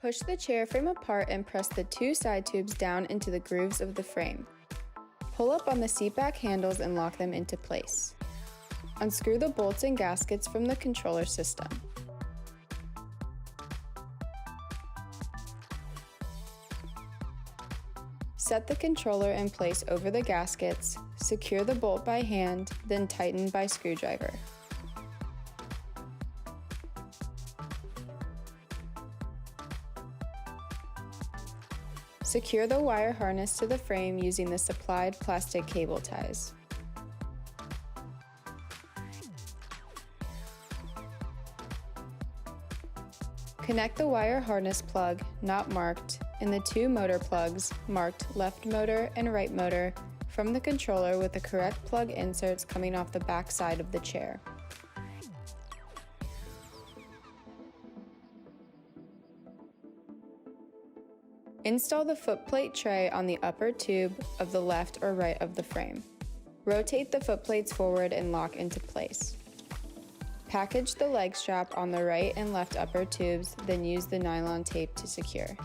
Push the chair frame apart and press the two side tubes down into the grooves of the frame. Pull up on the seat back handles and lock them into place. Unscrew the bolts and gaskets from the controller system. Set the controller in place over the gaskets, secure the bolt by hand, then tighten by screwdriver. Secure the wire harness to the frame using the supplied plastic cable ties. Connect the wire harness plug, not marked, and the two motor plugs, marked left motor and right motor, from the controller with the correct plug inserts coming off the back side of the chair. Install the footplate tray on the upper tube of the left or right of the frame. Rotate the footplates forward and lock into place. Package the leg strap on the right and left upper tubes, then use the nylon tape to secure.